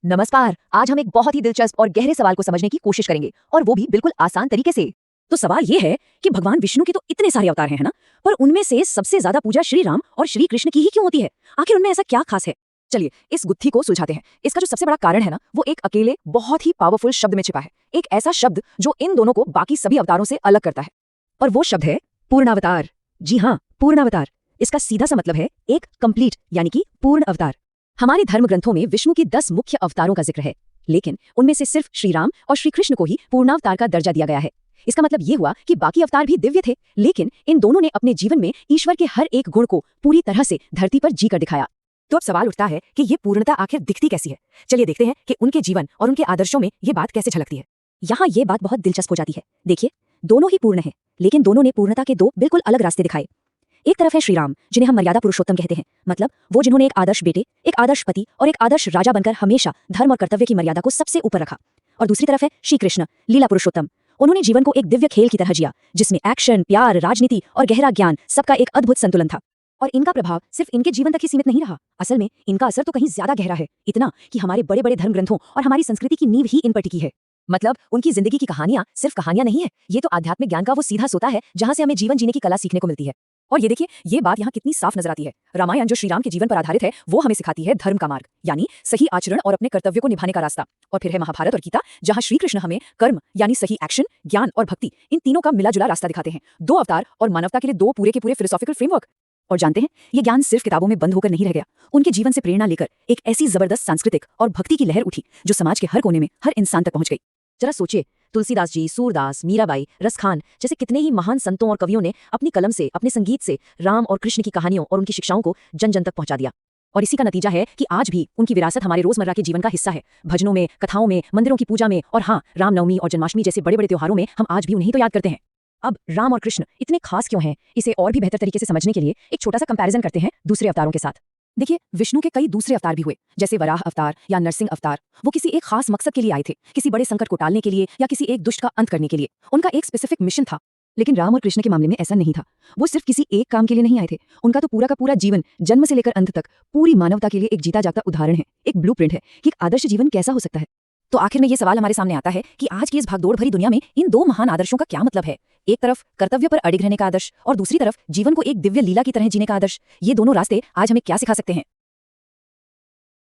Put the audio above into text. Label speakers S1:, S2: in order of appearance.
S1: नमस्कार। आज हम एक बहुत ही दिलचस्प और गहरे सवाल को समझने की कोशिश करेंगे और वो भी बिल्कुल आसान तरीके से। तो सवाल ये है कि भगवान विष्णु के तो इतने सारे अवतार हैं, है ना? पर उनमें से सबसे ज्यादा पूजा श्री राम और श्री कृष्ण की ही क्यों होती है? आखिर उनमें ऐसा क्या खास है? चलिए इस गुत्थी को सुलझाते हैं। इसका जो सबसे बड़ा कारण है ना, वो एक अकेले बहुत ही पावरफुल शब्द में छिपा है। एक ऐसा शब्द जो इन दोनों को बाकी सभी अवतारों से अलग करता है। और वो शब्द है पूर्णावतार। जी हाँ, पूर्णावतार। इसका सीधा सा मतलब है एक कंप्लीट यानी कि पूर्ण अवतार। हमारे धर्म ग्रंथों में विष्णु की 10 मुख्य अवतारों का जिक्र है, लेकिन उनमें से सिर्फ श्री राम और श्री कृष्ण को ही पूर्णावतार का दर्जा दिया गया है। इसका मतलब ये हुआ कि बाकी अवतार भी दिव्य थे, लेकिन इन दोनों ने अपने जीवन में ईश्वर के हर एक गुण को पूरी तरह से धरती पर जी कर दिखाया। तो अब सवाल उठता है कि ये पूर्णता आखिर दिखती कैसी है? चलिए देखते हैं कि उनके जीवन और उनके आदर्शों में ये बात कैसे झलकती है। यहाँ ये बात बहुत दिलचस्प हो जाती है। देखिए, दोनों ही पूर्ण हैं, लेकिन दोनों ने पूर्णता के दो बिल्कुल अलग रास्ते दिखाए। एक तरफ है श्री राम, जिन्हें हम मर्यादा पुरुषोत्तम कहते हैं, मतलब वो जिन्होंने एक आदर्श बेटे, एक आदर्श पति और एक आदर्श राजा बनकर हमेशा धर्म और कर्तव्य की मर्यादा को सबसे ऊपर रखा। और दूसरी तरफ है श्री कृष्ण, लीला पुरुषोत्तम। उन्होंने जीवन को एक दिव्य खेल की तरह जिया, जिसमें एक्शन, प्यार, राजनीति और गहरा ज्ञान सबका एक अद्भुत संतुलन था। और इनका प्रभाव सिर्फ इनके जीवन तक ही सीमित नहीं रहा। असल में इनका असर तो कहीं ज्यादा गहरा है, इतना कि हमारे बड़े बड़े धर्म ग्रंथों और हमारी संस्कृति की नींव ही इन पर टिकी है। मतलब उनकी जिंदगी की कहानियां सिर्फ कहानियां नहीं है, ये तो आध्यात्मिक ज्ञान का वो सीधा सोता है जहां से हमें जीवन जीने की कला सीखने को मिलती है। और ये देखिए, ये बात यहाँ कितनी साफ नजर आती है। रामायण जो श्री राम के जीवन पर आधारित है, वो हमें सिखाती है धर्म का मार्ग, यानी सही आचरण और अपने कर्तव्य को निभाने का रास्ता। और फिर है महाभारत और गीता, जहाँ श्री कृष्ण हमें कर्म यानी सही एक्शन, ज्ञान और भक्ति, इन तीनों का मिला जुला रास्ता दिखाते हैं। दो अवतार और मानवता के लिए दो पूरे के पूरे फिलोसॉफिकल फ्रेमवर्क। और जानते हैं, ये ज्ञान सिर्फ किताबों में बंद होकर नहीं रह गया। उनके जीवन से प्रेरणा लेकर एक ऐसी जबरदस्त सांस्कृतिक और भक्ति की लहर उठी जो समाज के हर कोने में, हर इंसान तक पहुंच गई। जरा सोचिए, तुलसीदास जी, सूरदास, मीराबाई, रसखान जैसे कितने ही महान संतों और कवियों ने अपनी कलम से, अपने संगीत से राम और कृष्ण की कहानियों और उनकी शिक्षाओं को जन जन तक पहुंचा दिया। और इसी का नतीजा है कि आज भी उनकी विरासत हमारे रोजमर्रा के जीवन का हिस्सा है। भजनों में, कथाओं में, मंदिरों की पूजा में और हाँ, रामनवमी और जन्माष्टमी जैसे बड़े बड़े त्योहारों में हम आज भी उन्हें तो याद करते हैं। अब राम और कृष्ण इतने खास क्यों हैं, इसे और भी बेहतर तरीके से समझने के लिए एक छोटा सा कंपैरिजन करते हैं दूसरे अवतारों के साथ। देखिए, विष्णु के कई दूसरे अवतार भी हुए, जैसे वराह अवतार या नरसिंह अवतार। वो किसी एक खास मकसद के लिए आए थे, किसी बड़े संकट को टालने के लिए या किसी एक दुष्ट का अंत करने के लिए। उनका एक स्पेसिफिक मिशन था। लेकिन राम और कृष्ण के मामले में ऐसा नहीं था। वो सिर्फ किसी एक काम के लिए नहीं आए थे। उनका तो पूरा का पूरा जीवन, जन्म से लेकर अंत तक, पूरी मानवता के लिए एक जीता जागता उदाहरण है, एक ब्लूप्रिंट है कि एक आदर्श जीवन कैसा हो सकता है। तो आखिर में ये सवाल हमारे सामने आता है कि आज की इस भागदौड़ भरी दुनिया में इन दो महान आदर्शों का क्या मतलब है? एक तरफ कर्तव्य पर अडिग रहने का आदर्श और दूसरी तरफ जीवन को एक दिव्य लीला की तरह जीने का आदर्श। ये दोनों रास्ते आज हमें क्या सिखा सकते हैं?